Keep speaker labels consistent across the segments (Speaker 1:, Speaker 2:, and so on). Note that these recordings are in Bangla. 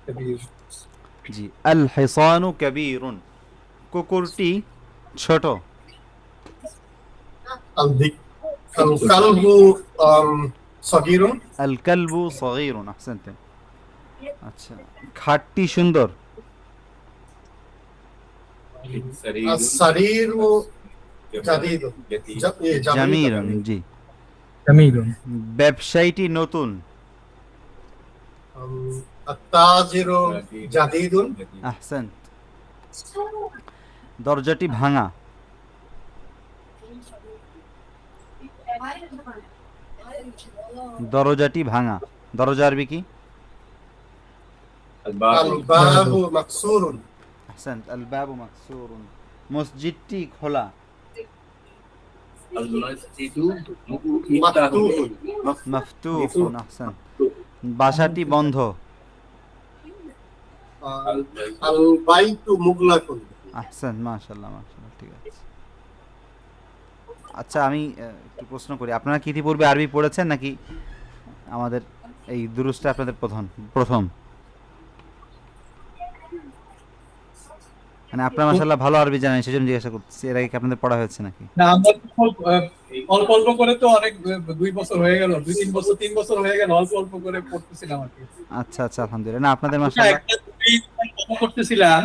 Speaker 1: كبير.
Speaker 2: জি, আল হিসানু কাবীরুন, কুকুরটি ছোট।
Speaker 3: الذئب. الكلب صغير.
Speaker 2: আল কালবু সগীরুন, আহসানতুম। আচ্ছা, খাটটি সুন্দর।
Speaker 3: السرير جديد. جميل.
Speaker 2: জামিলুন, জি।
Speaker 1: جميل.
Speaker 2: ব্যবসায়ীটি নতুন।
Speaker 3: التاجر جديد.
Speaker 2: আহসান। দরজাটি ভাঙা। দরজাটি ভাঙা, দরজা আরবি কি?
Speaker 3: الباب مكسور.
Speaker 2: আহসান, আল বাবু মাকসুরুন। মসজিদটি খোলা।
Speaker 3: مفتوح.
Speaker 2: মাফতুহুন, আহসান। বাসাটি বন্ধ।
Speaker 3: البيت مغلق.
Speaker 2: আহসান, মাশাআল্লাহ মাশাআল্লাহ, ঠিক আছে। আচ্ছা, আমি একটু প্রশ্ন করি, আপনারা কি ইতিপূর্বে আরবি পড়েছেন নাকি আমাদের এই দুরুসটা আপনাদের প্রথম? মানে আপনারা মাশাআল্লাহ ভালো আরবি জানেন, সেজন্য জিজ্ঞাসা করতেছি, এর আগে কি আপনাদের পড়া হয়েছে নাকি?
Speaker 1: না, আমরা অল্প অল্প করে তো অনেক 2 বছর হয়ে গেল, 2-3 বছর 3 বছর হয়ে গেল, অল্প অল্প করে পড়তেছিলাম আর কি।
Speaker 2: আচ্ছা আচ্ছা, আলহামদুলিল্লাহ। না, আপনাদের মাশাআল্লাহ
Speaker 1: একটা করতেছিলাম,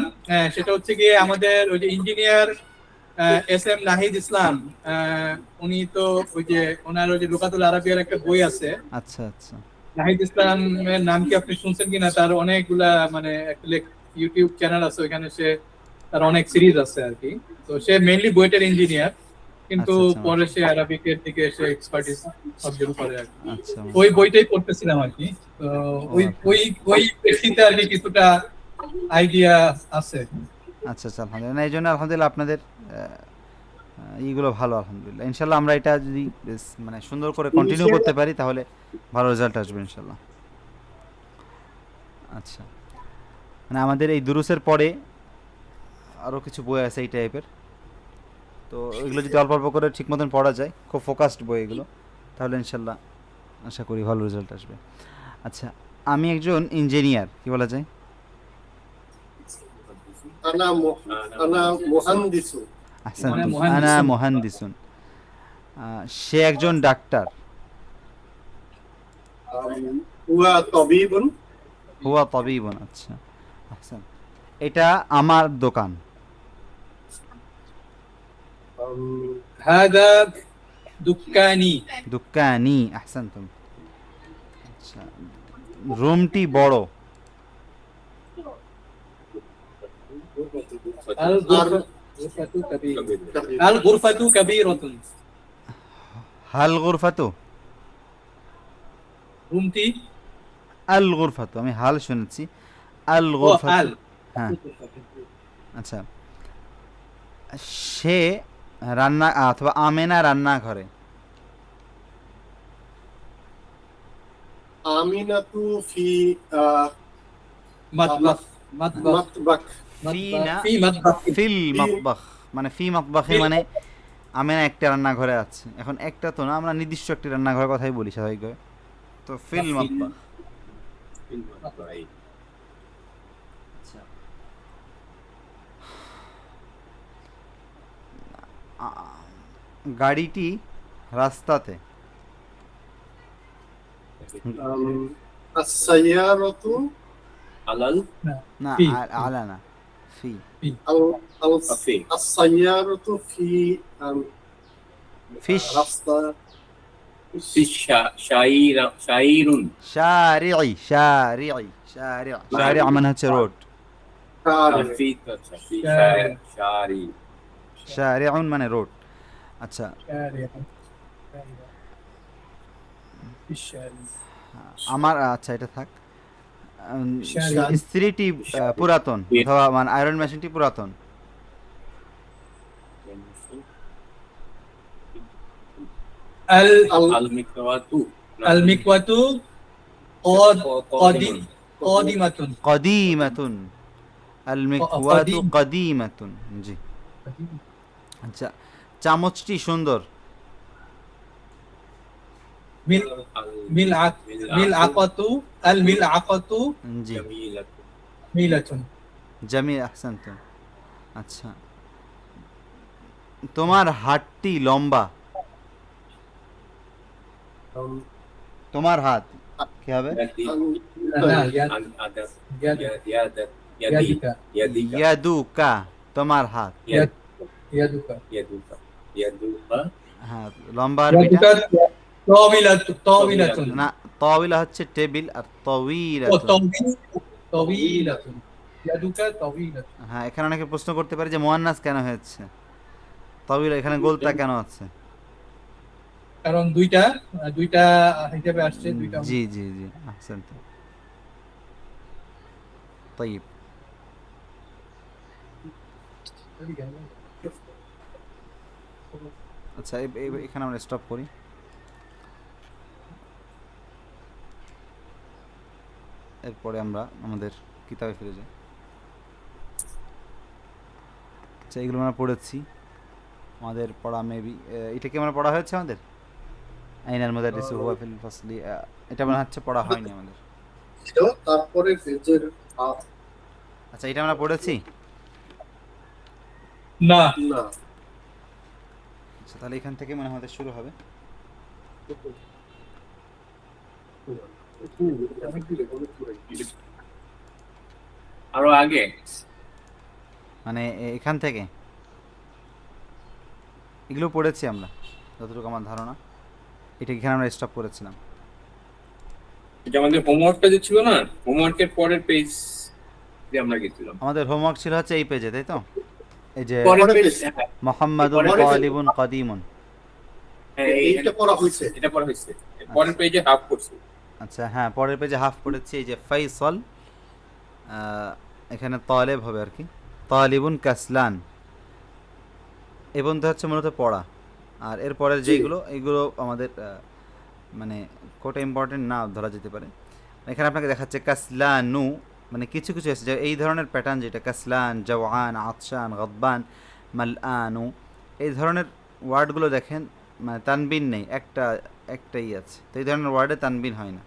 Speaker 1: সেটা হচ্ছে গিয়ে আমাদের ওই যে engineer S M Nahid Islam, উনি তো ওই যে ওনার ওই যে লুকাতুল আরাবিয়ার একটা বই আছে।
Speaker 2: আচ্ছা আচ্ছা।
Speaker 1: নাহিদ ইসলামের নাম কি আপনি শুনছেন কিনা? তার অনেকগুলা মানে একটা ইউটিউব চ্যানেল আছে, ওইখানে সে তার অনেক সিরিজ আছে আর কি। তো সে মেইনলি বুয়েটের ইঞ্জিনিয়ার, কিন্তু
Speaker 2: আচ্ছা, আচ্ছা,
Speaker 1: পরে সে আরাবিকের দিকে সে এক্সপার্টিস অর্জন করে আর কি।
Speaker 2: আচ্ছা,
Speaker 1: ওই বইটাই পড়তেছিলাম আর কি। তো ওই ওই ওই প্রেক্ষিতে আর কি কিছুটা আইডিয়া আছে।
Speaker 2: আচ্ছা আচ্ছা, আলহামদুলিল্লাহ। না, এই জন্য আলহামদুলিল্লাহ আপনাদের এইগুলো ভালো, আলহামদুলিল্লাহ। ইনশাল্লাহ আমরা এটা যদি মানে সুন্দর করে কন্টিনিউ করতে পারি তাহলে ভালো রেজাল্ট আসবে ইনশাল্লাহ। আচ্ছা, মানে আমাদের এই দুরুসের পরে আরও কিছু বই আছে এই টাইপের, তো এগুলো যদি অল্প অল্প করে ঠিক মতন পড়া যায়, খুব ফোকাসড বই এগুলো, তাহলে ইনশাল্লাহ আশা করি ভালো রেজাল্ট আসবে। আচ্ছা, আমি একজন ইঞ্জিনিয়ার, কি বলা যায়?
Speaker 3: أنا مهندس.
Speaker 2: আহসান,
Speaker 1: মানে মহান
Speaker 2: আনা
Speaker 1: দিসুন।
Speaker 2: মুহান্দিসুন। সে একজন ডাক্তার।
Speaker 3: هو طبيب.
Speaker 2: হুয়া তাবিবুন, আচ্ছা, আহসান। এটা আমার দোকান।
Speaker 1: هذا دكاني.
Speaker 2: দোকানি, আহসান তুমি। আচ্ছা, রুমটি বড়।
Speaker 1: الغرفة كبيرة.
Speaker 2: হাল গুরফাতু।
Speaker 1: রুমটি
Speaker 2: আল গুরফাতু, আমি হাল শুনেছি, আল
Speaker 1: ও
Speaker 2: গুরফাতু।
Speaker 1: আল।
Speaker 2: হ্যাঁ, আচ্ছা। সে রান্না অথবা আমেনা রান্নাঘরে।
Speaker 3: آمنة في
Speaker 1: مطبخ. مطبخ.
Speaker 3: مطبخ.
Speaker 2: ফি না,
Speaker 1: في مطبخ.
Speaker 2: ফিল মাতবাখ, মানে ফি মাতবাখে মানে আমেনা একটা রান্নাঘরে আছে। এখন একটা তো না, আমরা নির্দিষ্ট একটি রান্নাঘরের কথাই বলি স্বাভাবিকভাবে, তো ফিল মাতবাখ। আচ্ছা, গাড়িটি রাস্তাতে।
Speaker 3: السيارة
Speaker 2: না,
Speaker 1: في.
Speaker 2: আলা না, ফি।
Speaker 3: السيارة في
Speaker 2: ফিশ,
Speaker 3: راستا.
Speaker 4: শাইরুন
Speaker 2: শারি'i, শারি'i, শারি'a মানে হচ্ছে রোড, শারি'উন মানে রোড। আচ্ছা, আমার, আচ্ছা এটা থাক। স্ত্রীটি পুরাতন, অথবা মানে আয়রন মেশিনটি পুরাতন।
Speaker 1: المكوة قادمة.
Speaker 2: কদিমাতুন, আল মিকওয়াতু কদিমাতুন, জি। আচ্ছা, চামচটি সুন্দর।
Speaker 1: ملعقة. الملعقة
Speaker 2: জি,
Speaker 1: মিলাতুন।
Speaker 2: জামি আহসানতুম। আচ্ছা, তোমার হাতটি লম্বা। তোমার হাত কি হবে?
Speaker 4: يدي
Speaker 1: না, ইয়াদ
Speaker 4: عدد
Speaker 1: ইয়াদ
Speaker 4: يدك يدي
Speaker 1: ইয়াদিকা
Speaker 4: يدك
Speaker 2: ইয়াদুকা, তোমার হাত।
Speaker 1: ইয়াদ ইয়াদুকা
Speaker 4: يدك يدك
Speaker 2: হ্যাঁ, লম্বা আরবিটা
Speaker 1: ইয়াদুকা তাওবিলাতুন।
Speaker 2: না, তাওয়িলা হচ্ছে টেবিল, আর
Speaker 1: ও
Speaker 2: তাওয়িলাতুন।
Speaker 1: তাওবিলাতুন। ইয়াদুকা তাওবিলাতুন।
Speaker 2: হ্যাঁ, এখানে অনেকে প্রশ্ন করতে পারে যে মুয়ান্নাস কেন হয়েছে, তাওয়িলা, এখানে গোলতা কেন আছে?
Speaker 1: কারণ দুইটা দুইটা হিসাবে আসছে দুইটা।
Speaker 2: জি জি জি, আহসানতুম। طيب, আচ্ছা এখানে আমরা স্টপ করি। এরপরে আমরা আমাদের কিতাবে ফিরে যাই। আচ্ছা, এগুলো আমরা পড়েছি, আমাদের পড়া মেবি এটা কি আমরা পড়া হয়েছে আমাদের? আইনাল মুদাররিসু হুয়া ফিল ফাসলি, এটা মনে হচ্ছে পড়া হয়নি আমাদের।
Speaker 3: তারপরে ফেজের হাফ।
Speaker 2: আচ্ছা, এটা আমরা পড়েছি।
Speaker 1: না,
Speaker 3: না,
Speaker 2: আচ্ছা, তাহলে এখান থেকে মনে হয় আমাদের শুরু হবে।
Speaker 4: আরো আগে
Speaker 2: মানে এখান থেকে এগুলো পড়েছি আমরা, যতটুকু আমার ধারণা। এটা এখানে আমরা স্টপ করেছিলাম।
Speaker 4: এটা আমাদের হোমওয়ার্কটা যে ছিল না, হোমওয়ার্কের পরের পেজ যে আমরা গেছিলাম,
Speaker 2: আমাদের হোমওয়ার্ক ছিল হচ্ছে এই পেজে, তাই তো? এই যে
Speaker 4: পরের
Speaker 3: পরের
Speaker 4: পেজ।
Speaker 3: page।
Speaker 2: মুহাম্মাদুন
Speaker 4: পরের page।
Speaker 2: তালিবুন কাদিমুন।
Speaker 3: এইটা পড়া হয়েছে।
Speaker 4: এটা পড়া হয়েছে, পরের পেজে হাফ করছে।
Speaker 2: আচ্ছা, হ্যাঁ, পরের পেজে হাফ পড়েছি। এই যে ফাইসল, এখানে তালেব হবে আর কি, তালিবুন কাসলান। এই পর্যন্ত হচ্ছে মূলত পড়া। আর এরপরের
Speaker 3: জি।
Speaker 2: যেগুলো, এইগুলো আমাদের মানে কোটা ইম্পর্টেন্ট না ধরা যেতে পারে। এখানে আপনাকে দেখাচ্ছে কাসলানু, মানে কিছু কিছু আছে যে এই ধরনের প্যাটার্ন, যেটা কাসলান, জওয়ান, আতশান, গদবান, মালআনু, এই ধরনের ওয়ার্ডগুলো দেখেন, মানে তানবিন নেই, একটাই আছে। তো এই ধরনের ওয়ার্ডে তানবিন হয় না,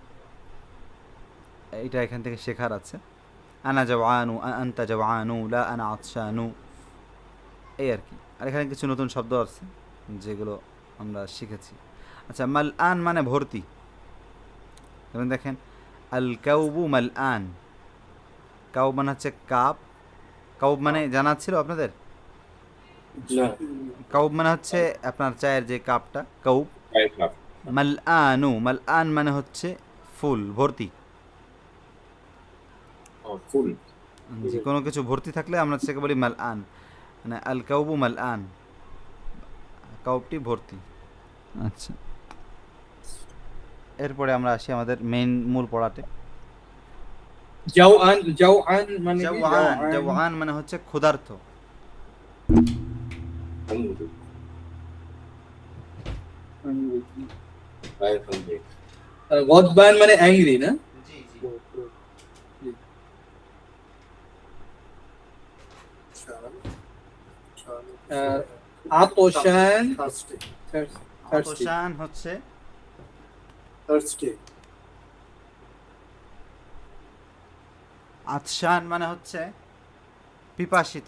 Speaker 2: এটা এখান থেকে শেখার আছে। আনা জওয়ানু, আনতা জওয়ানু, লা আনা আতশানু, এই আর কি। আর এখানে কিছু নতুন শব্দ আছে যেগুলো আমরা শিখেছি। আচ্ছা, মালআন মানে ভর্তি। যেমন দেখেন, আল কাউবু মালআন, কাউব মানে হচ্ছে কাপ। কাউব মানে জানা ছিল আপনাদের?
Speaker 4: না,
Speaker 2: কাউব মানে হচ্ছে আপনার চায়ের যে কাপটা, কাউব।
Speaker 4: হাফ।
Speaker 2: মালআনু, মালআন মানে হচ্ছে ফুল, ভর্তি।
Speaker 4: ফুল।
Speaker 2: যে কোনো কিছু ভর্তি থাকলে আমরা সেটাকে বলি মালআন, মানে আল কাউবু মালআন, কাউবটি ভর্তি। আচ্ছা, এরপরে আমরা আসি আমাদের মেইন মূল পড়াতে।
Speaker 1: জাওআন মানে কি?
Speaker 2: জওয়ান, জওয়ান মানে হচ্ছে ক্ষুধার্ত।
Speaker 1: গদবান মানে অ্যাংরি না? আতশান
Speaker 3: থার্সডে।
Speaker 2: আতশান হচ্ছে
Speaker 3: থার্সডে।
Speaker 2: আতশান মানে হচ্ছে পিপাসিত।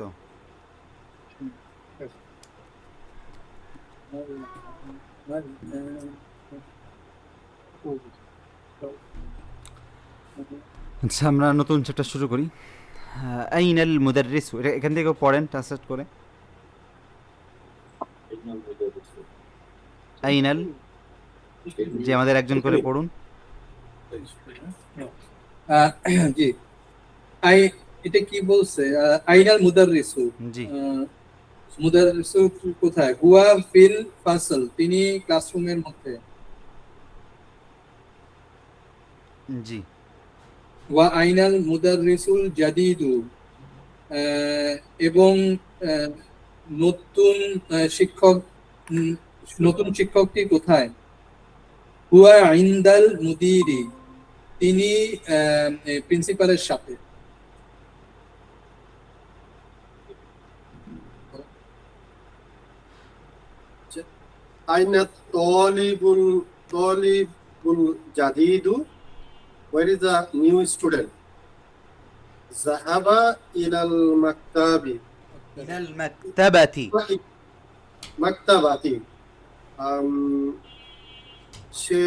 Speaker 2: আচ্ছা, আমরা নতুন চ্যাপ্টার শুরু করি। আইনাল মুদাররিসু, এটা এখান থেকে পড়েন ট্রান্সলেট করে। আইনাল, যে আমাদের একজন করে পড়ুন।
Speaker 1: জি, এটা কি বলছে? আইনাল মুদাররিসু।
Speaker 2: জি
Speaker 1: মুদাররিসু কোথায়? হুয়া ফিল ফাসল, তিনি ক্লাসরুমের মধ্যে।
Speaker 2: জি
Speaker 1: ওয়া আইনাল মুদাররিসুল জাদিদু, এবং নতুন শিক্ষক, নতুন শিক্ষকটি কোথায়? হুয়া ইনদাল মুদিরি, তিনি প্রিন্সিপালের সাথে।
Speaker 3: আইনা তলিবুল জাদিদু, where is the new student? জাহাবা ইলাল মাকতাবি
Speaker 2: ইলাল মাকতাবাতি
Speaker 3: মাকতাবাতি সে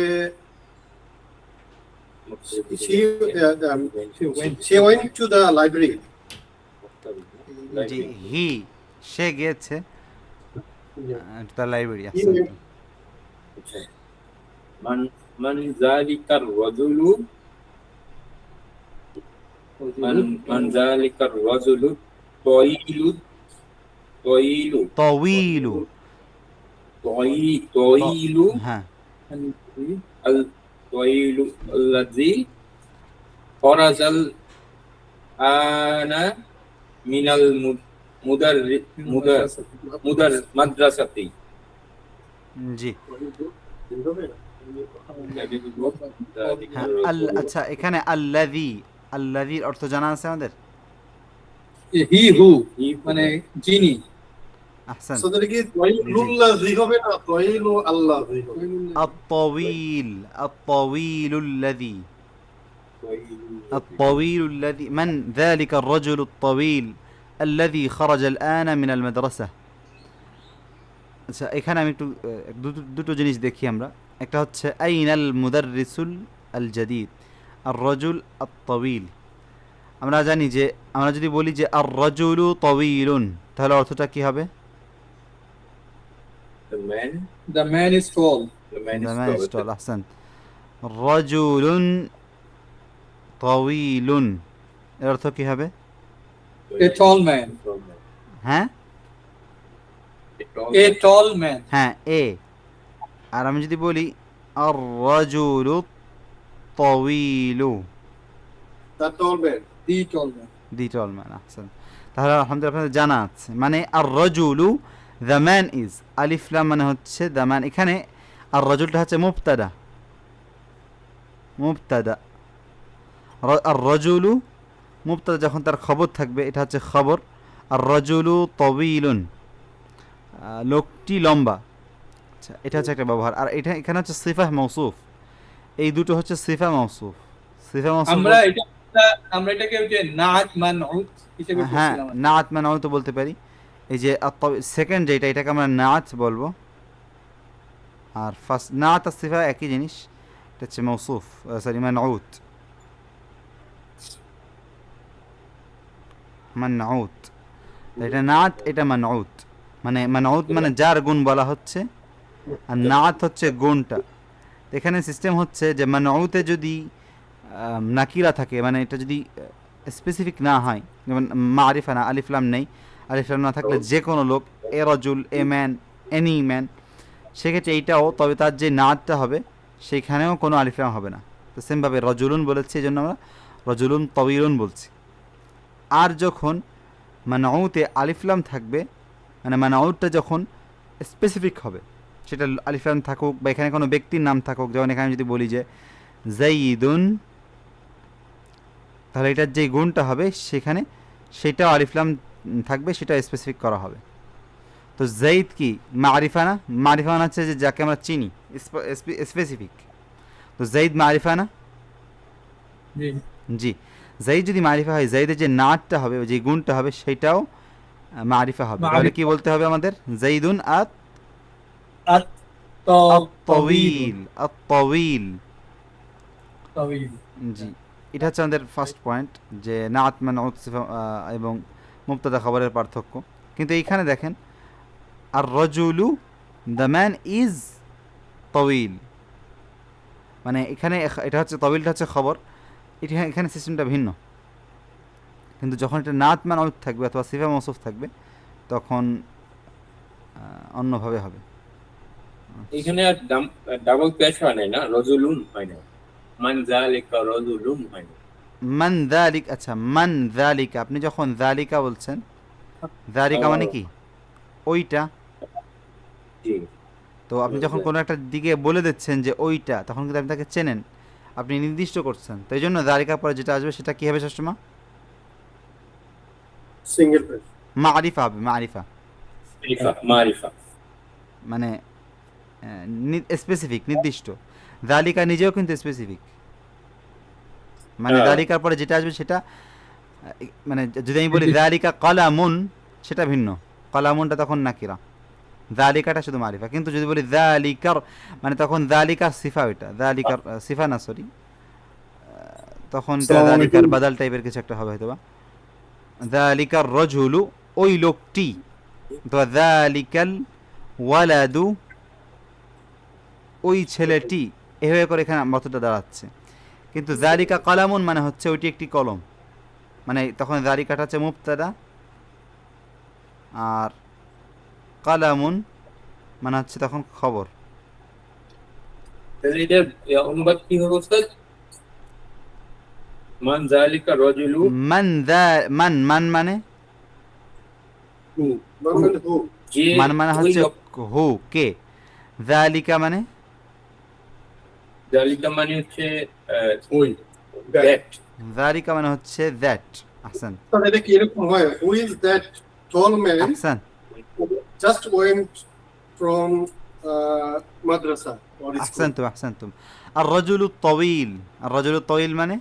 Speaker 3: she went to the library.
Speaker 2: জি হি সে গিয়েছে তার লাইব্রেরি
Speaker 3: He went
Speaker 4: من ذلك الرجل من ذلك الرجل طويل طويل
Speaker 2: তাওয়ীলু
Speaker 4: طويل
Speaker 2: হ্যাঁ
Speaker 4: الطويل الذي خرج الآن من المدرسة
Speaker 2: জি হ্যাঁ আচ্ছা এখানে আল্লাযীর অর্থ জানা আছে আমাদের
Speaker 1: হি হু মানে যিনি
Speaker 2: আহসান
Speaker 3: so that কি তয়িলুল্লাযী হবে না তয়িলু আল্লাযী হবে
Speaker 2: الطويل الذي من ذلك الرجل الطويل الذي خرج الآن من المدرسة আচ্ছা এখানে আমি একটু দুটো জিনিস দেখি আমরা একটা হচ্ছে আইনাল মুদাররিসুল আল জাদিদ আর রজুল আত তাওয়িল আমরা জানি যে আমরা যদি বলি যে আর রজুলু তাওয়িলুন তাহলে অর্থটা কি হবে
Speaker 1: the man is tall
Speaker 4: the man
Speaker 2: The
Speaker 4: is
Speaker 2: man is
Speaker 4: tall.
Speaker 2: tall, أحسنت. رجل طويل এর অর্থ কি হবে
Speaker 1: এ টল ম্যান
Speaker 2: হ্যাঁ
Speaker 1: এ টল ম্যান
Speaker 2: হ্যাঁ এ আর আমি যদি বলি আর রাজুলু তাওয়ীলু
Speaker 3: the tall man.
Speaker 1: The tall man
Speaker 2: the tall man আহসান তাহলে আলহামদুলিল্লাহ আপনাদের জানা আছে মানে আর রাজুলু দ্য ম্যান ইজ আলিফ লাম মানে হচ্ছে দ্য ম্যান এখানে আর রাজুলটা হচ্ছে মুবতাদা আর রাজুলু মুবতাদা যখন তার খবর থাকবে এটা হচ্ছে খবর আর রাজুলু তাওয়ীলুন লোকটি লম্বা আচ্ছা এটা হচ্ছে একটা ব্যবহার আর এটা এখানে হচ্ছে সিফা মৌসুফ এই দুটো হচ্ছে সিফা মৌসুফ
Speaker 1: আমরা এটাকে ওই যে নাআত মানউত হিসেবে
Speaker 2: হ্যাঁ
Speaker 1: বলছিলাম
Speaker 2: নাআত মানউত তো বলতে পারি এই যে সেকেন্ড যেটা এটাকে আমরা নাআত বলবো আর ফার্স্ট নাআত আর সিফা একই জিনিস এটা হচ্ছে মৌসুফ সরি মানউত এটা নাআত এটা মানউত মানে মানউত মানে যার গুণ বলা হচ্ছে আর নাআত হচ্ছে গুণটা এখানে সিস্টেম হচ্ছে যে মানউতে যদি নাকিরা থাকে মানে এটা যদি স্পেসিফিক না হয় যেমন মারিফা না আলিফ লাম নেই আলিফ লাম না থাকলে যে কোনো লোক এ রজুল এ ম্যান এনি ম্যান সেক্ষেত্রে এইটাও তবে তার যে নাতটা হবে সেখানেও কোনো আলিফ লাম হবে না তো সেমভাবে রজুলুন বলেছি এই জন্য আমরা রজুলুন তাওয়ীলুন বলছি আর যখন মানউতে আলিফ লাম থাকবে মানে মানউটটা যখন স্পেসিফিক হবে সেটা আলিফ লাম থাকুক বা এখানে কোনো ব্যক্তির নাম থাকুক যেমন এখানে যদি বলি যে জাইদুন তাহলে এটার যে গুণটা হবে সেখানে সেটাও আলিফ লাম থাকবে সেটা স্পেসিফিক করা হবে তো জাইদ কি মারিফা না মারিফা মানে হচ্ছে যে যাকে আমরা চিনি স্পেসিফিক তো জাইদ মারিফা না
Speaker 1: জি
Speaker 2: জি জাইদ যদি মারিফা হয় জাইদের যে নাতটা হবে যে গুণটা হবে সেটাও মারিফা হবে তাহলে কি বলতে হবে আমাদের জাইদুন আত তাওয়ীল
Speaker 1: তাওয়ীল
Speaker 2: জি এটা হচ্ছে আমাদের ফার্স্ট পয়েন্ট যে নাআত মানউত সিফা এবং মুবতাদা খবরের পার্থক্য কিন্তু এইখানে দেখেন আর রাজুলু দ্য ম্যান ইজ তাওয়ীল মানে এখানে এটা হচ্ছে তাওয়ীলটা হচ্ছে খবর এখানে সিস্টেমটা ভিন্ন কিন্তু যখন এটা নাআত মানউত থাকবে অথবা সিফা মৌসুফ থাকবে তখন অন্যভাবে হবে
Speaker 4: এখানে আর ডাবল পেশ হয় না রজুলুন হয় না মান যালিকা রজুলুন হয় না
Speaker 2: মান যালিক আচ্ছা মান যালিকা আপনি যখন যালিকা বলছেন যালিকা মানে কি ওইটা
Speaker 4: জি
Speaker 2: তো আপনি যখন কোনো একটা দিকে বলে দিচ্ছেন যে ওইটা তখন কিন্তু আপনি তাকে চেনেন আপনি নির্দিষ্ট করছেন তো এই জন্য যালিকার পরে যেটা আসবে সেটা কি হবে সবসময়
Speaker 3: সিঙ্গেল পেজ
Speaker 2: মারিফা হবে মারিফা
Speaker 4: মারিফা
Speaker 2: মানে স্পেসিফিক নির্দিষ্ট যালিকা নিজেও কিন্তু স্পেসিফিক মানে যালিকার পরে যেটা আসবে সেটা মানে যদি আমি বলি যালিকা কলামুন, সেটা ভিন্ন, কলামুনটা তখন নাকিরা, যালিকাটা শুধু মারিফা। কিন্তু যদি বলি যালিকার, মানে তখন যালিকার সিফা, ওইটা যালিকার সিফা না, সরি, তখন এটা
Speaker 3: আসসালামু
Speaker 2: যালিকার
Speaker 3: আলাইকুম।
Speaker 2: বাদাল টাইপের কিছু একটা হবে হয়তো বা। যালিকার রজুলু, ওই লোকটি, অথবা যালিকাল ওয়ালাদু, ওই ছেলেটি, এভাবে করে এখানে মতটা দাঁড়াচ্ছে। কিন্তু যালিকা কলামুন মানে হচ্ছে ওইটি একটি কলম, মানে তখন যালিকাটা হচ্ছে মুবতাদা, আর কলামুন মানে হচ্ছে তখন খবর।
Speaker 4: তাহলে এটার অনুবাদ কি হবে ওস্তাদ? মান যালিকা রাজুলু,
Speaker 2: মান মান মানে
Speaker 3: হু মানে হু
Speaker 4: যে
Speaker 2: মান মানে
Speaker 4: ওই
Speaker 2: হচ্ছে
Speaker 4: লোক,
Speaker 2: হু, কে। যালিকা মানে
Speaker 4: যালিকা মানে হচ্ছে
Speaker 3: ওই
Speaker 4: that,
Speaker 2: যালিকা মানে হচ্ছে দ্যাট। আহসান,
Speaker 3: তাহলে এটা কি এরকম হয়, who is that tall man
Speaker 2: Ahsan,
Speaker 3: just went from madrasa or school?
Speaker 2: আহসানতুম, আহসানতুম। আর রজুলু তবিল, আর রজুলু তবিল মানে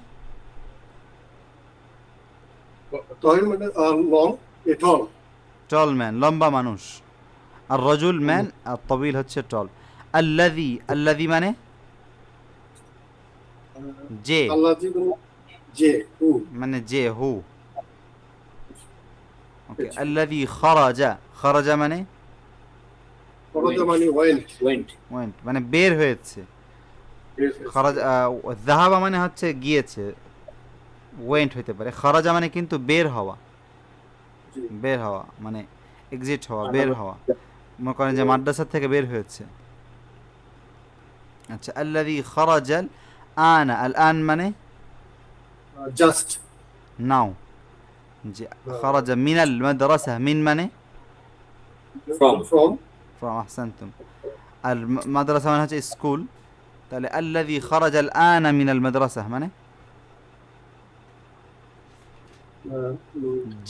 Speaker 3: টল মানে লং, এ টল।
Speaker 2: টল ম্যান, লম্বা মানুষ। আর রজুল ম্যান, আর তবিল হচ্ছে টল। আল্লাযী, আল্লাযী মানে যে,
Speaker 3: আল্লাহ যে হু
Speaker 2: মানে যে, হু। ওকে, আল্লাযী খারাজা, খারাজা মানে
Speaker 3: খরচ মানে ওয়েন্ট।
Speaker 4: went,
Speaker 2: ওয়েন্ট, মানে বের হয়েছে। খারাজা, যাহাবা মানে হচ্ছে গিয়েছে, ওয়েন্ট হইতে পারে। খারাজা মানে কিন্তু বের হওয়া, বের হওয়া মানে এক্সিট হওয়া, বের হওয়া। মনে করেন যে মাদ্রাসা থেকে বের হয়েছে। আচ্ছা, আল্লাযী খারাজাল আনা, আল আন মানে
Speaker 3: জাস্ট
Speaker 2: নাও। যে খারাজা মিনাল মাদ্রাসা, মিন মানে
Speaker 4: from,
Speaker 3: ফ্রম।
Speaker 2: ফ্রম, আহসানতুম। আর মাদ্রাসা মানে হচ্ছে স্কুল, তাহলে আল্লাযী খারাজাল আনা মিনাল মাদ্রাসা মানে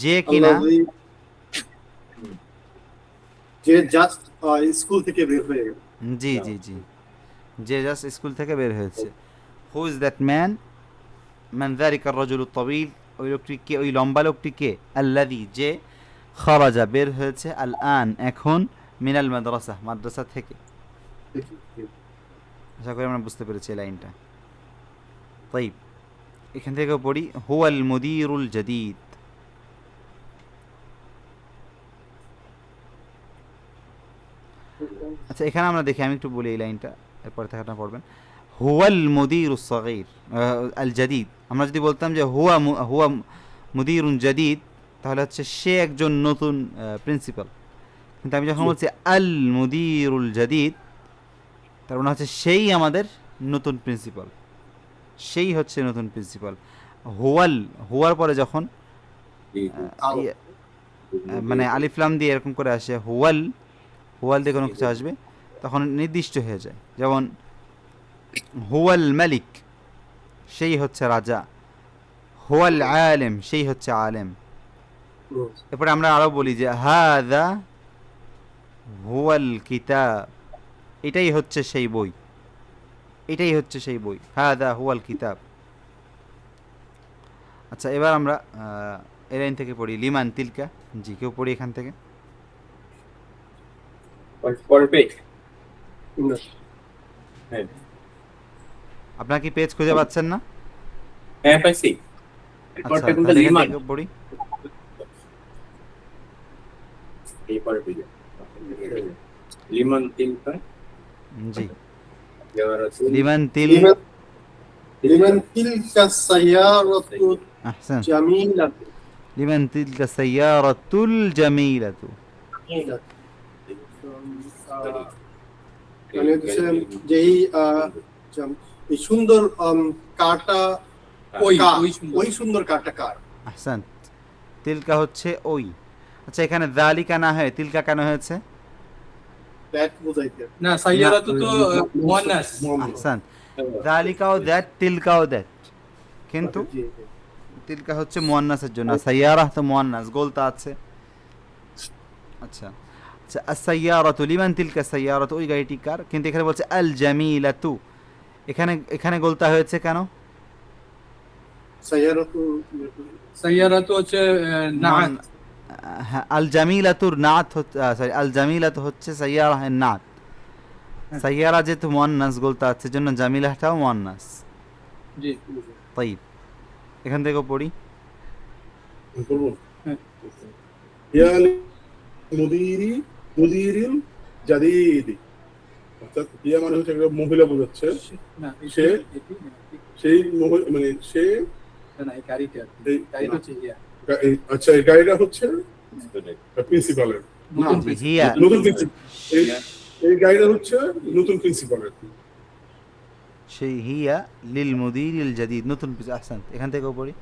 Speaker 2: যে কিনা,
Speaker 3: যে জাস্ট স্কুল থেকে বের হয়ে গেল।
Speaker 2: জি জি জি, যে জাস্ট স্কুল থেকে বের হয়েছে। হু ইজ দ্যাট ম্যান, মান যালিকা আর-রাজুলু তাবিল, ওই লোকটি কে, ওই লম্বা লোকটি কে। আল্লাযী, যে, খারাজা বের হয়েছে, আল আন এখন, মিনাল মাদ্রাসা মাদ্রাসা থেকে। আশা করি আমরা বুঝতে পেরেছি এই লাইনটা। তাইব, এখান থেকে পড়ি, হুয়াল মুদিরুল জাদিদ। আচ্ছা, এখানে আমরা দেখি, আমি একটু বলি এই লাইনটা, এরপরে থেকে আপনারা পড়বেন। হুয়াল মুদিরুস সাগীর আল জাদিদ, আমরা যদি বলতাম যে হুয়া মুদিরুন জাদিদ, তাহলে হচ্ছে সে একজন নতুন প্রিন্সিপাল। কিন্তু আমি যখন বলছি আল মুদিরুল জাদিদ, তার মানে হচ্ছে সেই আমাদের নতুন প্রিন্সিপাল, সেই হচ্ছে নতুন প্রিন্সিপাল। হুয়াল, হুয়ার পরে যখন মানে আলিফ লাম দিয়ে এরকম করে আসে, হুয়াল, হুয়াল দিয়ে কোনো কিছু আসবে, তখন নির্দিষ্ট হয়ে যায়। যেমন হুয়াল মালিক, সেই হচ্ছে রাজা। হুয়াল আলেম, সেই হচ্ছে আলেম। এরপরে আমরা আরো বলি যে হাদা হুয়াল কিতাব, এটাই হচ্ছে সেই বই, এটাই হচ্ছে সেই বই, হাদা হুয়াল কিতাব। আচ্ছা, এবার আমরা এই লাইন থেকে পড়ি, লিমান তিলকা। জি, কেউ পড়ি এখান থেকে।
Speaker 4: পরের পেজ, হ্যাঁ
Speaker 2: আপনার কি পেজ খুঁজে পাচ্ছেন না?
Speaker 4: হ্যাঁ পাইছি।
Speaker 2: আচ্ছা,
Speaker 4: পরেরটা কোনটা?
Speaker 2: তাহলে এখান
Speaker 4: লিমান,
Speaker 2: থেকে পড়ি।
Speaker 4: এই পরের পেজে লিমান তিলকা,
Speaker 2: জি,
Speaker 4: দেওয়ার আছে
Speaker 2: লিমান তিল,
Speaker 3: লিমান তিলকা সাইয়ারাতু
Speaker 2: আহসান,
Speaker 3: জামিলাতু।
Speaker 2: লিমান তিলকা সাইয়ারাতুল জামিলাতু।
Speaker 3: মানে হচ্ছে যেই এই সুন্দর কারটা,
Speaker 1: ওই
Speaker 3: কার,
Speaker 1: ওই সুন্দর।
Speaker 3: ওই সুন্দর কারটা কার?
Speaker 2: আহসান, তিলকা হচ্ছে ওই। আচ্ছা, এখানে যালিকা না হয়ে তিলকা কেন হয়েছে?
Speaker 3: দ্যাট বুঝাইতে।
Speaker 1: না, সাইয়ারাতু তো মুয়ান্নাস।
Speaker 2: আহসান, যালিকাও দ্যাট, তিলকাও দ্যাট, কিন্তু
Speaker 3: জি,
Speaker 2: তিলকা হচ্ছে মুয়ান্নাসের জন্য, সাইয়ারা তো মুয়ান্নাস, গোলতা আছে। আচ্ছা আচ্ছা, আস-সাইয়ারাতু, লিমান তিলকা সাইয়ারাতু, ওই গাড়িটি কার। কিন্তু এখানে বলছে আল জামিলাতু, এখানে এখানে গোলতা হয়েছে কেন?
Speaker 3: সাইয়ারাতু
Speaker 1: সাইয়ারাতু হচ্ছে নাত।
Speaker 2: হ্যাঁ, আল জামিলাতুর নাত সরি আল জামিলাতু হচ্ছে সাইয়ারাহের নাত। সাইয়ারা যেহেতু মুয়ান্নাস বলতে আছে জন্য জামিলাটাও মুয়ান্নাস।
Speaker 1: জি
Speaker 2: তাইব, এখান থেকে পড়ি।
Speaker 3: বলবো
Speaker 1: হ্যাঁ।
Speaker 3: ইয়া মুদিরিল জাদিদি, অর্থাৎ ইয়া মানে হচ্ছে একটা মহিলা বোঝাচ্ছে।
Speaker 1: না
Speaker 3: সে- সেই মানে সে
Speaker 1: না এই গাড়িটা
Speaker 3: এই-
Speaker 1: গাড়িটা হচ্ছে ইয়া
Speaker 3: আচ্ছা এই গাড়িটা হচ্ছে প্রিন্সিপালের না,
Speaker 1: নতুন
Speaker 2: জি, হিয়া
Speaker 3: নতুন প্রিন্সিপাল। এই গাড়িটা হচ্ছে নতুন প্রিন্সিপালের।
Speaker 2: সেই হিয়া লিল মুদিরিল জাদিদ নতুন আহসান, এখান থেকেও পড়ি।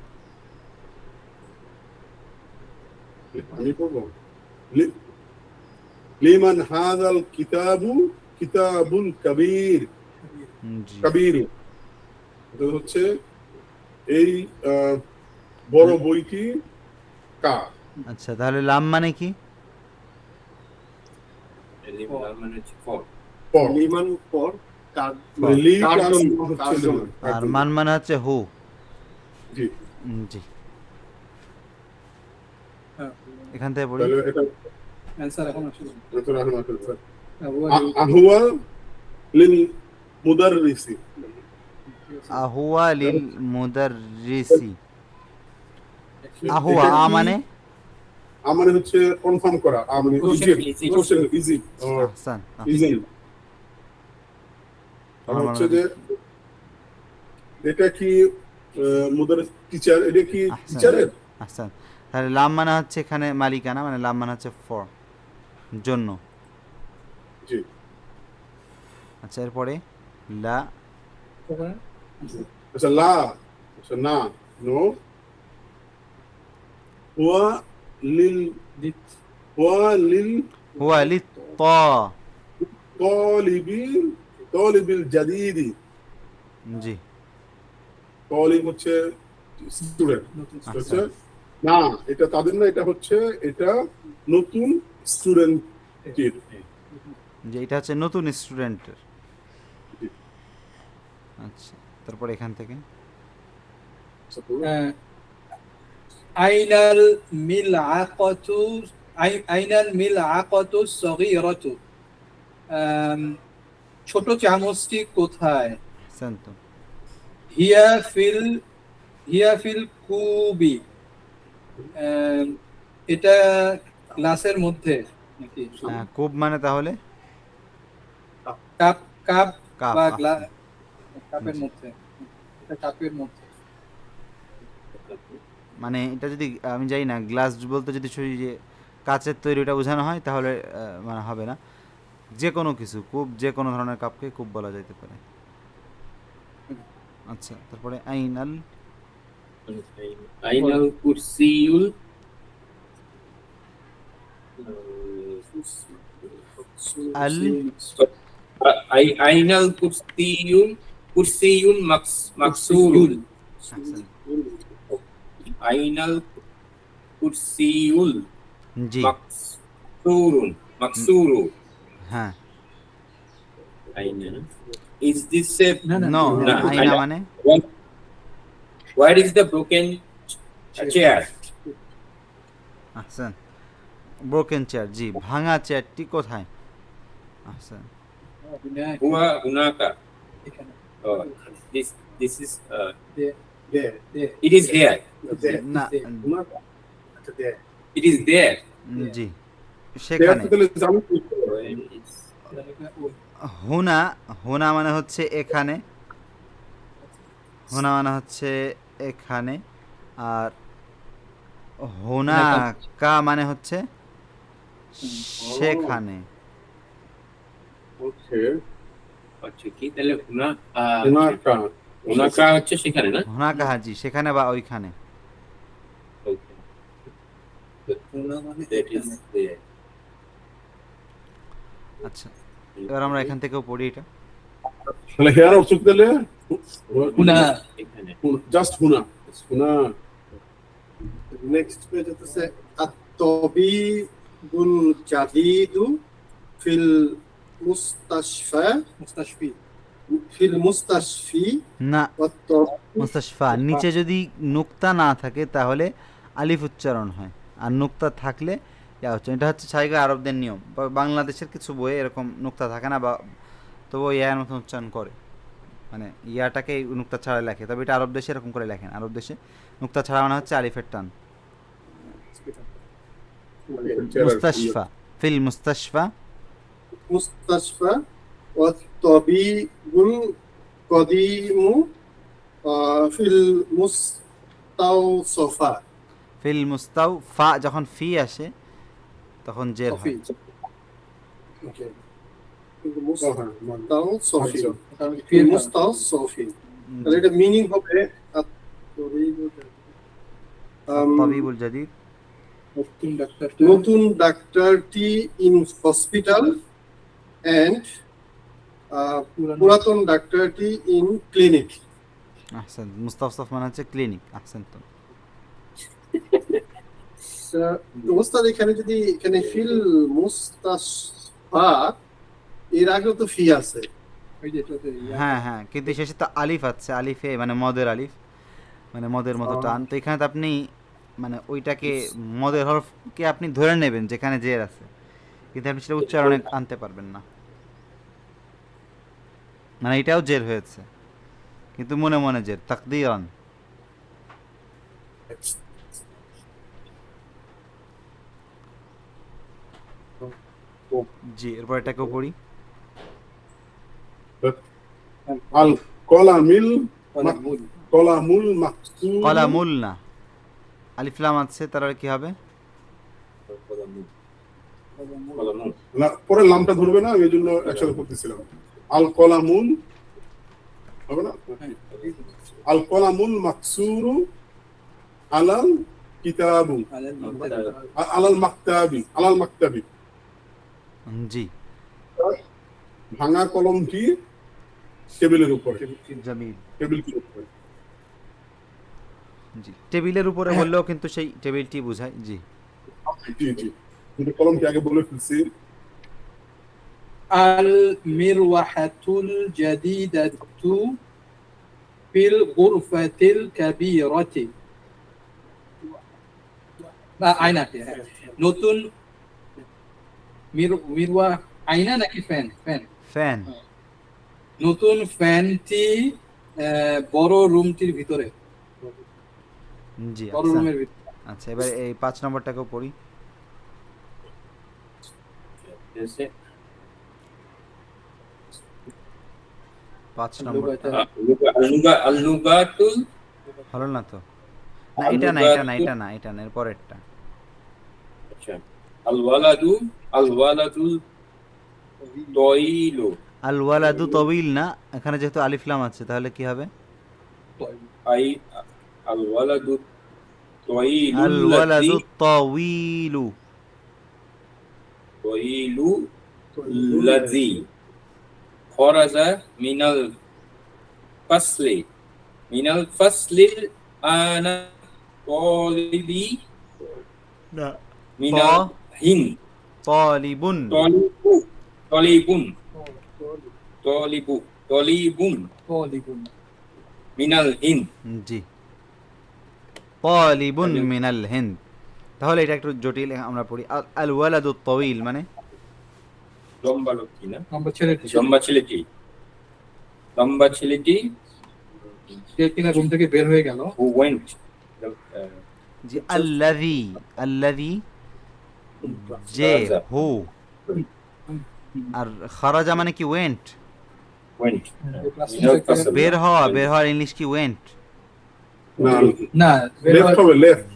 Speaker 3: আমি পড়বো লিমান হাযাল কিতাবুল কাবীর।
Speaker 2: জি
Speaker 3: কাবীর এটা হচ্ছে এই বড় বইটি কার।
Speaker 2: আচ্ছা, তাহলে লাম মানে কি?
Speaker 4: মানে হচ্ছে ফর।
Speaker 3: পর
Speaker 5: লিমান পর কার
Speaker 3: মানে লি
Speaker 5: কার
Speaker 3: প্লাস
Speaker 5: জন্য,
Speaker 3: হচ্ছে
Speaker 5: কার জন্য।
Speaker 2: আর মান মানে হচ্ছে হু।
Speaker 3: জি,
Speaker 2: জি, এখান থেকে পড়ি।
Speaker 3: তাহলে এটা
Speaker 1: অ্যানসার এখন আসলে
Speaker 3: এটা রাখুন স্যার। আহুয়া লিল মুদাররিসি।
Speaker 2: আহুয়া লিল মুদাররিসি। আহুয়া
Speaker 3: এটা কি?
Speaker 2: মানে
Speaker 3: মানে হচ্ছে কনফার্ম করা, মানে ইজি
Speaker 2: আহসান,
Speaker 3: ইজি। আর হচ্ছে যে এটা কি মুদার টিচার, এটা কি
Speaker 2: আহসান।
Speaker 3: টিচারের?
Speaker 2: আহসান, তাহলে লাম মানে হচ্ছে এখানে মালিকানা, মানে লাম মানে হচ্ছে ফর জন্য।
Speaker 3: জি,
Speaker 2: আচ্ছা, এরপরে লা
Speaker 3: আচ্ছা লা, আচ্ছা না, নো। হুয়া লিল
Speaker 2: হুয়া লিত
Speaker 3: তালিবিল জাদিদি।
Speaker 2: জি
Speaker 3: তালিব হচ্ছে স্টুডেন্ট,
Speaker 1: নতুন
Speaker 3: হচ্ছে না, এটা তাদের না, এটা হচ্ছে এটা নতুন স্টুডেন্টের।
Speaker 2: যে এটা হচ্ছে নতুন স্টুডেন্টের।
Speaker 3: জি।
Speaker 2: আচ্ছা, তারপরে এখান থেকে
Speaker 1: আইনাল মিলআকাতু আইনাল মিলআকাতু সগীরাতু, ছোট চামচটি কোথায়?
Speaker 2: আহসান তো।
Speaker 1: হিয়া ফিল কুবি, এটা গ্লাসের মধ্যে নাকি
Speaker 2: কুব মানে তাহলে
Speaker 1: কাপ কাপ
Speaker 2: কাপ,
Speaker 1: বা
Speaker 2: আচ্ছা।
Speaker 1: গ্লাস, কাপের মধ্যে, এটা কাপের মধ্যে।
Speaker 2: মানে এটা যদি আমি জানি না, গ্লাস বলতে যদি শুধু যে কাচের তৈরি ওটা বোঝানো হয় তাহলে মানে হবে না। যে কোনো কিছু কুব, যে কোনো ধরনের কাপকে কুব বলা যেতে পারে। আচ্ছা, তারপরে আইনাল
Speaker 4: আইনাল কুরসিউল
Speaker 2: আল
Speaker 4: আইনাল কুরসিউল মাকসুরুল।
Speaker 2: আহসান,
Speaker 4: আইনাল কুরসিউল
Speaker 2: জি
Speaker 4: মাকসুরু।
Speaker 2: হ্যাঁ।
Speaker 4: আইনা is this a
Speaker 1: না না
Speaker 2: নো,
Speaker 4: না,
Speaker 2: আইনা
Speaker 4: আইনা।
Speaker 2: মানে
Speaker 4: where is the broken chair?
Speaker 2: Ahsan, broken chair, জি ভাঙা চেয়ারটি কোথায়? Ahsan,
Speaker 4: Huwa hunaka.
Speaker 1: এখানে
Speaker 4: This is
Speaker 1: they
Speaker 4: it is here.
Speaker 2: না
Speaker 3: আচ্ছা দে
Speaker 4: It is there.
Speaker 2: জি সেখানে।
Speaker 3: তাহলে জানো কি?
Speaker 2: হুনা, হুনা মানে হচ্ছে এখানে, হুনা মানে হচ্ছে এখানে। আর হুনা কা মানে হচ্ছে সেখানে।
Speaker 3: ওকে,
Speaker 4: আচ্ছা কি তাহলে
Speaker 3: হুনাকা
Speaker 4: hunaka হচ্ছে সেখানে না?
Speaker 2: হুনা কা, জি সেখানে বা ওইখানে।
Speaker 4: Okay. That is there.
Speaker 2: আচ্ছা, এবার আমরা এখান থেকেও পড়ি এটা।
Speaker 3: তাহলে হেয়ার অর্থ দিলে
Speaker 1: হুনা
Speaker 4: এখানে
Speaker 3: জাস্ট হুনা হুনা।
Speaker 5: নেক্সট পেজ হচ্ছে আত-তাবিবুল জাদিদু ফিল মুস্তাশফা
Speaker 1: মুস্তাশফি
Speaker 3: ফিল মুস্তাশফি
Speaker 2: না,
Speaker 3: ওয়াত-তাবিব
Speaker 2: মুস্তাশফা নিচে যদি নুক্তা না থাকে তাহলে আলিফ উচ্চারণ হয়, আর নুক্তা থাকলে ইয়া উচ্চারণ। এটা হচ্ছে ছাইগা আরবদের নিয়ম। বাংলাদেশের কিছু বইয়ে এরকম নুক্তা থাকে না, বা তবুও ইয়ার মতন উচ্চারণ করে, মানে ইয়াটাকে নুক্তা ছাড়া লেখে। তবে এটা আরব দেশে এরকম করে লেখেন। আরব দেশে নুক্তা ছাড়া মানে হচ্ছে আলিফের টান। মুস্তাশফা, ফিল মুস্তাশফা
Speaker 3: মুস্তাশফা ওয়াত-তাবিবুল কদিমু ফিল মুস্তাওসফা।
Speaker 2: ফিল মুস্তাও ফা যখন ফি আসে তখন জের হয়।
Speaker 3: ওকে, মুস্তাওসফি,
Speaker 1: আচ্ছা।
Speaker 3: ফিল মুস্তাওসফি। তাহলে এটা মিনিং হবে
Speaker 2: তাবিবুল জাদিদ,
Speaker 1: নতুন ডাক্তার
Speaker 3: নতুন ডাক্তারটি ইন হসপিটাল এন্ড পুরাতন ডাক্তারটি ইন ক্লিনিক।
Speaker 2: আহসান। মুস্তাফসফ মানে হচ্ছে ক্লিনিক। আহসান। তো
Speaker 3: অবস্থা এখানে যদি এখানে ফিল মুস্তাশফা এর আগে তো ফি আছে।
Speaker 1: ওই যে এটাতে
Speaker 2: হ্যাঁ হ্যাঁ, কিন্তু শেষে তো আলিফ আছে, আলিফে মানে মদের আলিফ, মানে মদের মতো টান। তো এখানে তো আপনি মানে ওইটাকে মদের হরফকে আপনি ধরে নেবেন যেখানে জের আছে, কিন্তু আপনি সেটা উচ্চারণে আনতে পারবেন না। মানে এটাও জের হয়েছে কিন্তু মনে মনে জের, তাকদীরান। জি, এরপর এটাকেও পড়ি।
Speaker 3: আল কলামিল কলামুল মাকসুর।
Speaker 2: কলামুল না, আলিফ লাম আছে, তাহলে কি হবে?
Speaker 3: না, পরে লামটা ধরবে না, আমি এই জন্য একসাথে করতেছিলাম। আল কলামুল হবে না, আল কলামুল মাকসুরু আলাল কিতাবু আলাল মাকতাবি, আলাল মাকতাবি।
Speaker 2: জি,
Speaker 3: ভাঙা কলমটি টেবিলের উপরে,
Speaker 2: জামিল।
Speaker 3: টেবিলটির উপরে।
Speaker 2: জি, টেবিলের উপরে বললেও কিন্তু সেই টেবিলটি বোঝায়। জি
Speaker 3: জি জি, কিন্তু কলমটি আগে বলে ফেলছি।
Speaker 1: আল মিরওয়াহাতুল জাদিদাতু ফিল গুরফাতিল কাবীরাতি। না, আয়নাটি, হ্যাঁ। নতুন মিরওয়া আয়না নাকি ফ্যান? ফ্যান।
Speaker 2: ফ্যান।
Speaker 1: নতুন ফ্যানটি বড় রুমটির ভিতরে,
Speaker 2: জি,
Speaker 1: বড়
Speaker 2: আচ্ছা
Speaker 1: রুমের ভিতরে।
Speaker 2: আচ্ছা, এবার এই 5 নম্বরটাকেও পড়ি। 5 নম্বর
Speaker 4: আল-লুগাতুল
Speaker 2: হলো না তো? না, এটা না, এটা না, এটা না, এটা না, এর পরেরটা।
Speaker 4: আচ্ছা, আল-ওয়ালাদু আল-ওয়ালাদুল তায়িলু।
Speaker 2: আল ওয়ালাদু তবিল না, এখানে যেহেতু আলিফ লাম আছে তাহলে কি হবে?
Speaker 4: আই আল-ওয়ালাদু তায়িলু
Speaker 2: আল ওয়ালাদু তাওয়িলু।
Speaker 4: তায়িলু লাযী খরাজা মিনাল ফাসলি আনা তালিবি
Speaker 2: না,
Speaker 4: মিনাল হিন
Speaker 2: তালিবুন।
Speaker 4: তলিবুন তলিবুন মিনাল হিন।
Speaker 2: জি, তালিবুন মিনাল হিন্দ। তাহলে এটা একটু জটিল, আমরা পড়ি। আল ওয়ালাদু তাওয়িল মানে
Speaker 4: লম্বা লোক কি না,
Speaker 1: আমরা ছেলেটি
Speaker 4: লম্বা ছেলেটি
Speaker 1: যে কিনা রুম থেকে বের হয়ে গেল।
Speaker 4: who went
Speaker 2: জি, আল্লাযী যে হু, আর খারাজা মানে কি ওয়েন্ট, বের হওয়ার ইংলিশ কি ওয়েন্ট?
Speaker 3: না
Speaker 1: না,
Speaker 3: লেফট হবে, লেফট।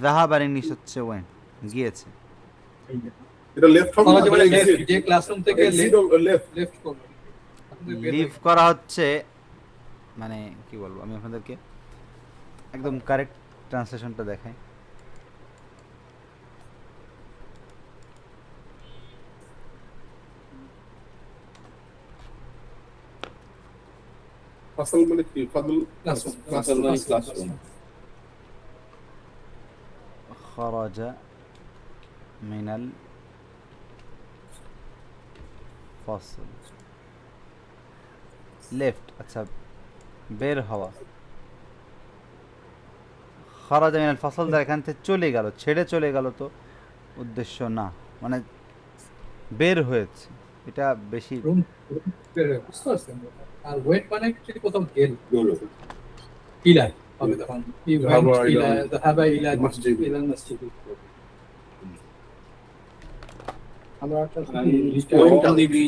Speaker 2: যাহাবার ইংলিশ হচ্ছে ওয়েন্ট, গিয়েছে।
Speaker 3: এটা লেফট হবে না,
Speaker 1: বলা যায় যে ক্লাসরুম থেকে
Speaker 3: লেফট।
Speaker 1: লেফট করলো।
Speaker 2: লিভ করা হচ্ছে, মানে কি বলবো, আমি আপনাদেরকে একদম কারেক্ট ট্রান্সলেশনটা দেখাই।
Speaker 3: ফাসল মানে কি? ফাদল
Speaker 1: ক্লাসরুম।
Speaker 2: খরাজা মিনাল ফসল। লেফট, আচ্ছা বের হওয়া। খারাজা মিনাল ফাসল দ্বারা এখান থেকে চলে গেল, ছেড়ে চলে গেল, তো উদ্দেশ্য না, মানে বের হয়েছে, এটা বেশি।
Speaker 1: রুম বের হয়ে, বুঝতে পারছেন? আর ওয়েট মানে actually কোথাও গেল,
Speaker 4: হলো।
Speaker 1: ইলা হবে তখন। কি
Speaker 3: ذهب
Speaker 1: went
Speaker 3: إلى
Speaker 1: ইলা, ذهب ইলা
Speaker 3: المسجد.
Speaker 1: ইলা المسجد। আমরা একটা
Speaker 3: Went out.
Speaker 4: Only be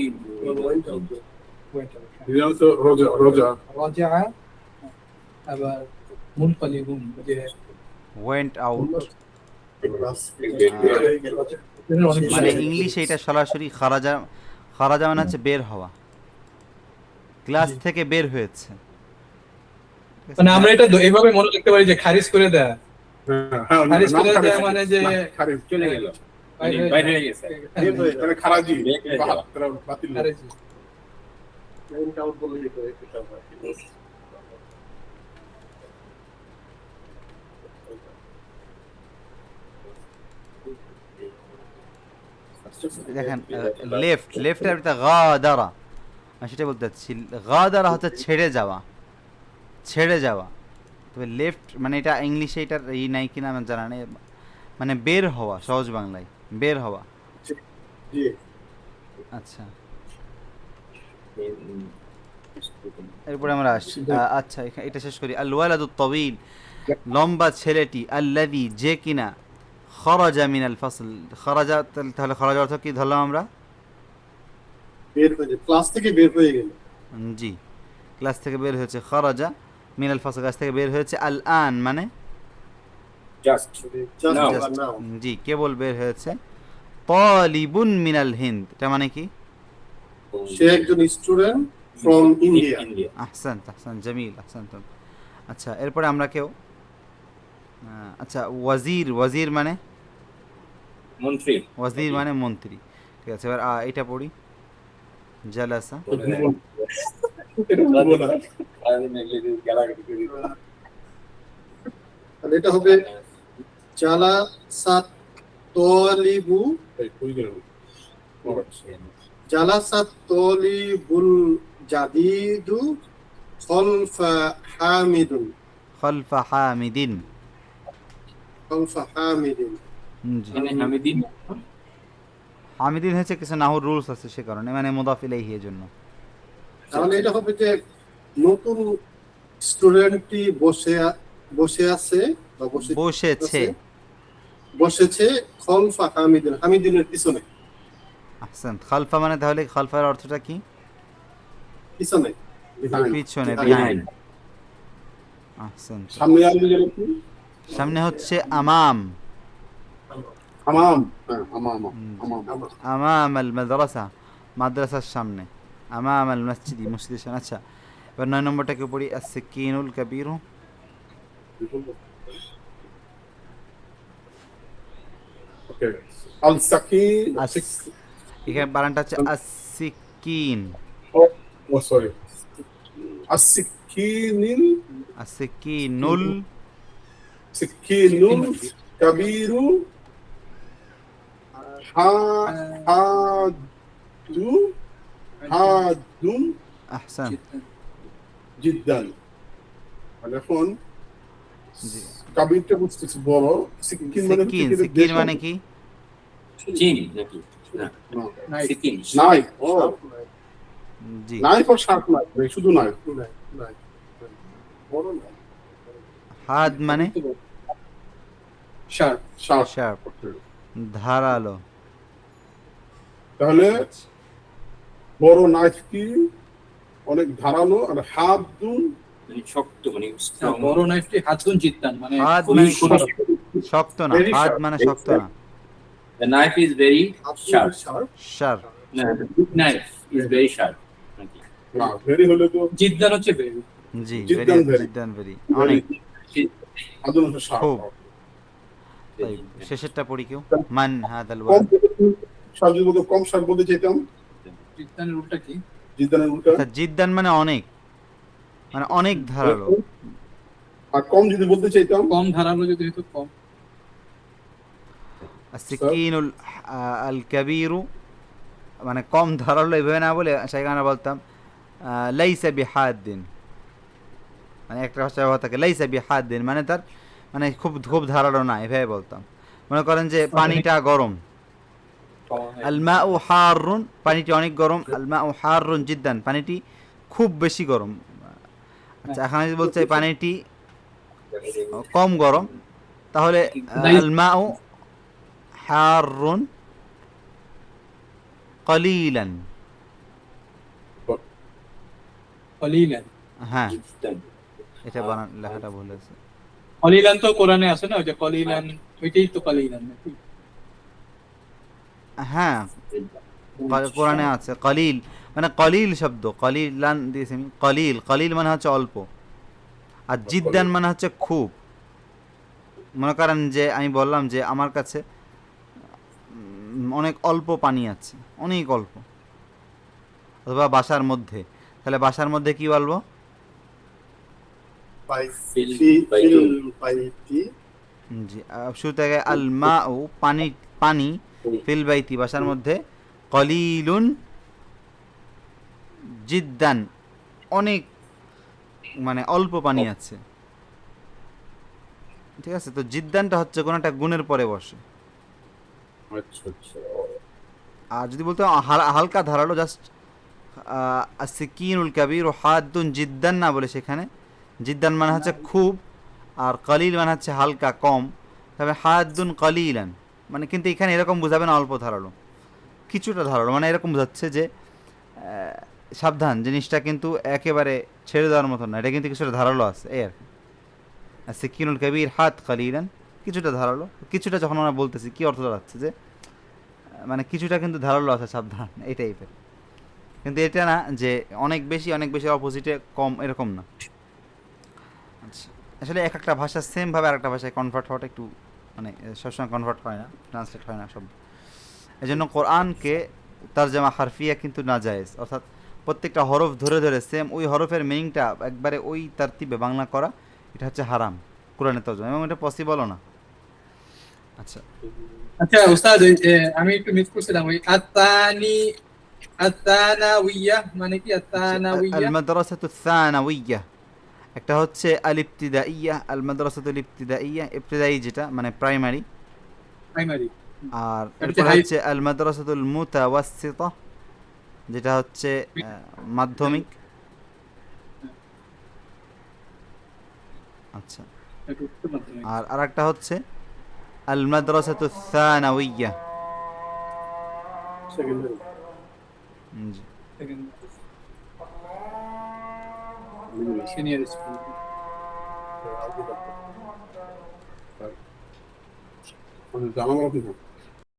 Speaker 3: Went out.
Speaker 1: went out।
Speaker 3: لذلك رجع
Speaker 1: রাজা আবার মুনকালিবুন, যে
Speaker 2: ওয়েন্ট আউট,
Speaker 1: অনেক
Speaker 2: মানে ইংলিশে এটা সরাসরি খারাজা, খারাজা মানে হচ্ছে বের হওয়া, ক্লাস
Speaker 1: জি।
Speaker 2: থেকে বের হয়েছে।
Speaker 1: মানে আমরা এটা এইভাবে মনে রাখতে পারি যে খারিজ করে দেয়া, খারিজ করে দেয়া মানে যে
Speaker 4: চলে গেল, মানে
Speaker 1: বাইরে-
Speaker 4: বাইরে হয়ে গেছে।
Speaker 3: খারাজি
Speaker 4: বের হয়ে যাওয়া।
Speaker 3: বাতিল
Speaker 1: খারিজ।
Speaker 3: went out বলে এটা হয়।
Speaker 2: দেখেন লেফট, লেফটের ভিতরে গাদারা, আমি সেটা বলতে চাচ্ছি, গাদারা হচ্ছে ছেড়ে যাওয়া, ছেড়ে যাওয়া। তবে লেফট মানে এটা ইংলিশে এটার এই নাই কিনা আমার জানা নেই, মানে বের হওয়া, সহজ বাংলায় বের হওয়া।
Speaker 3: জি
Speaker 2: আচ্ছা, এরপরে আমরা আসি, আচ্ছা এটা শেষ করি। আল ওয়ালাদু তাওয়ীল, লম্বা ছেলেটি, আল্লাযী যে কিনা, খরাজা মিনাল ফাসল, খরাজা, তাহলে খরাজা অর্থ কি ধরলাম আমরা?
Speaker 3: বের হয়ে ক্লাস থেকে বের হয়ে গেল।
Speaker 2: জি, ক্লাস থেকে বের হয়েছে। খরাজা মিনাল ফাসল, ক্লাস থেকে বের হয়েছে। আল আন মানে
Speaker 4: just
Speaker 3: Just
Speaker 4: Now.
Speaker 3: or now.
Speaker 2: জি কেবল বের হয়েছে। তালিবুন মিনাল হিন্দ, এটা মানে কি?
Speaker 3: সে একজন student from India.
Speaker 2: Ahsan, Ahsan, Jamil, Ahsan. আচ্ছা এরপরে আমরা কেউ, আচ্ছা ওয়াজির, ওয়াজির মানে,
Speaker 4: মন্ত্রী।
Speaker 2: ওয়াজির মানে মন্ত্রী। ঠিক আছে, এবার এটা পড়ি। জালাসা,
Speaker 3: তাহলে এটা হবে জালাসাত তলিবু, জালাসাত তলিবুল জাদিদু খলফা হামিদুন,
Speaker 2: খলফা হামিদিন।
Speaker 3: খলফা হামিদিন।
Speaker 2: জি,
Speaker 4: মানে হামিদিন
Speaker 2: হামিদিন হচ্ছে কিছু নাহুর রুলস আছে সে কারণে, মানে মুদাফ ইলাইহি এর জন্য।
Speaker 3: তাহলে এটা হবে যে নতুন স্টুডেন্টটি বসে আছে বা
Speaker 2: বসেছে।
Speaker 3: বসেছে খলফা হামিদিন, হামিদিনের পিছনে,
Speaker 2: আহসান, খালফা মানে তাহলে খালফার অর্থটা কি?
Speaker 3: পিছনে
Speaker 2: পিছনে,
Speaker 3: Behind.
Speaker 2: বিহাইন্ড। আহসান,
Speaker 3: সামনে আসবে যেটা কি
Speaker 2: সামনে হচ্ছে আমাম,
Speaker 3: আমাম,
Speaker 2: আমাম আল মাদ্রাসা, মাদ্রাসার সামনে, আমাম আল মসজিদি, মসজিদের সামনে। আচ্ছা এবার 9 নম্বরটাকে পড়ি। as-sikinul kabiru,
Speaker 3: আল সাকিন,
Speaker 2: এখানে বানানটা হচ্ছে as-sikin,
Speaker 3: oh sorry, as-sikinil,
Speaker 2: as-sikinul
Speaker 3: sikinul kabiru হাদুন
Speaker 2: আহসান,
Speaker 3: জিদ্দান। মানে এখন
Speaker 2: জি,
Speaker 3: কাবিরটা বুঝতেছি বড়, সিকিন মানে
Speaker 2: সিকিন, সিকিন মানে কি?
Speaker 4: চীন নাকি? না, সিকিম।
Speaker 3: নাইফ, ও
Speaker 2: জি,
Speaker 3: নাইফ আর শার্প নাইফ, শুধু নাইফ, বড় নাইফ,
Speaker 2: হাদ মানে
Speaker 1: শার্প।
Speaker 3: শার্প।
Speaker 2: শার্প, ধারালো।
Speaker 3: তাহলে বড় নাইফ কি অনেক ধারালো, আর হাদুন
Speaker 4: মানে শক্ত, মানে
Speaker 1: না,
Speaker 4: strong।
Speaker 1: বড় নাইফটি হাতুন জিত্তান, মানে
Speaker 2: হাত
Speaker 1: খুবই
Speaker 2: মানে
Speaker 1: সরু।
Speaker 2: শক্ত না,
Speaker 3: Very
Speaker 2: হাত
Speaker 3: sharp,
Speaker 2: মানে
Speaker 3: very
Speaker 2: শক্ত না,
Speaker 4: The knife is very sharp.
Speaker 2: Sharp.
Speaker 4: No, the good knife is very sharp. নাকি?
Speaker 3: না ভেরি হলে তো
Speaker 1: জিদ্দান হচ্ছে বেবি।
Speaker 2: জি,
Speaker 3: জিদ্দান
Speaker 2: ভেরি,
Speaker 3: very।
Speaker 2: জিদ্দান ভেরি, অনেক।
Speaker 3: হাদুন হচ্ছে শার্প।
Speaker 2: খুব। তাই শেষেরটা পড়ি কেউ। মান হাদাল
Speaker 3: কম
Speaker 2: ওয়ালাদ,
Speaker 3: শার্প যদি বলতো, কম শার্প বলতে চাইতাম,
Speaker 1: জিদ্দানের উল্টা কি?
Speaker 3: জিদ্দানের উল্টা,
Speaker 2: আচ্ছা জিদ্দান মানে অনেক, মানে অনেক ধারালো।
Speaker 3: আর কম যদি বলতে চাইতাম,
Speaker 1: কম ধারালো যদি হতো কম।
Speaker 2: সিকিনুল আল কাবীরু মানে কম ধারালো, এভাবে না বলে সেখানে বলতাম লাইসা বিহাদ্দিন, মানে একটা ভাষা ব্যবহার থাকে লাইসা বিহাদ্দিন, মানে তার মানে খুব খুব ধারালো না, এভাবে বলতাম। মনে করেন যে পানিটা গরম, আল মাউ হারুন, পানিটি অনেক গরম, আল মাউ হারুন জিদ্দান, পানিটি খুব বেশি গরম। আচ্ছা, এখানে যদি বলছে পানিটি কম গরম, তাহলে আল মাউ হারুন কলিলান।
Speaker 1: কলিলান,
Speaker 2: হ্যাঁ, এটা বানান লেখাটা ভুল আছে।
Speaker 1: কলিলান তো কোরআনে আছে না, ওই যে কলিলান, ওইটাই তো কলিলান নাকি?
Speaker 2: হ্যাঁ, কোরআনে আছে কলিল, মানে কলিল শব্দ, কলিলান দিয়েছি আমি, কলিল, কলিল মানে হচ্ছে অল্প, আর জিদ্দান মানে হচ্ছে খুব। মনে করেন যে আমি বললাম যে আমার কাছে অনেক অল্প পানি আছে, অনেক অল্প, অথবা বাসার মধ্যে, তাহলে বাসার মধ্যে কি বলবো? জি, শুরু থেকে আল মা ও পানি, পানি, ফিল বাইতি বাসার মধ্যে, কলিলুন জিদ্দান অনেক, মানে অল্প পানি আছে। ঠিক আছে, তো জিদ্দানটা হচ্ছে কোনো একটা গুণের পরে বসে।
Speaker 3: আচ্ছা আচ্ছা।
Speaker 2: আর যদি বলতে হালকা ধারালো, জাস্ট সিকিনুল কাবির ও হাদুন জিদ্দান না বলে সেখানে জিদ্দান মানে হচ্ছে খুব, আর কলিল মানে হচ্ছে হালকা কম, তবে হাদুন কলিলান মানে, কিন্তু এখানে এরকম বোঝাবে না অল্প ধারালো, কিছুটা ধারালো, মানে এরকম বোঝাচ্ছে যে সাবধান, জিনিসটা কিন্তু একেবারে ছেড়ে দেওয়ার মতো না, এটা কিন্তু কিছুটা ধারালো আছে, এই আর কি। সিকিনুল কাবির হাত কলিলান, কিছুটা ধারালো, কিছুটা যখন আমরা বলতেছি কি অর্থ দাঁড়াচ্ছে যে মানে কিছুটা কিন্তু ধারালো আছে, সাবধান, এই টাইপের। কিন্তু এটা না যে অনেক বেশি, অনেক বেশি অপোজিটে কম, এরকম না। আচ্ছা, আসলে এক একটা ভাষা সেমভাবে আর একটা ভাষায় কনভার্ট হওয়াটা একটু মানে সবসময় কনভার্ট হয় না, ট্রান্সলেট হয় না সব। এই জন্য কোরআনকে তরজমা হারফিয়া কিন্তু না জায়েজ, অর্থাৎ প্রত্যেকটা হরফ ধরে ধরে সেম ওই হরফের মিনিংটা একবারে ওই তারতিবে বাংলা করা, এটা হচ্ছে হারাম কোরআনের তরজমা, এবং এটা পসিবলও না। আচ্ছা,
Speaker 1: আচ্ছা উস্তাদ, ওই যে আমি একটু মিস করছিলাম, ওই আত্তানি, আত্তানাউইয়া মানে কি?
Speaker 2: আল
Speaker 1: আত্তানাউইয়া
Speaker 2: মাদ্রাসাতু সানাউইয়া, একটা হচ্ছে আল ইবতিদাইয়া, আল মাদ্রাসাতুল ইবতিদাইয়া, ইবতিদাই যেটা মানে প্রাইমারি,
Speaker 1: প্রাইমারি,
Speaker 2: আর
Speaker 1: এটা হচ্ছে
Speaker 2: এরপরে
Speaker 1: হাই,
Speaker 2: হচ্ছে আল মাদ্রাসাতুল মুতাওয়াসসিতা, যেটা হচ্ছে মাধ্যমিক। আচ্ছা,
Speaker 1: এটা উচ্চ মাধ্যমিক।
Speaker 2: আর আরেকটা হচ্ছে আল মাদ্রাসাতু সানাউইয়া।
Speaker 3: সেকেন্ডারি।
Speaker 2: জি।
Speaker 1: Senior school.
Speaker 3: জামা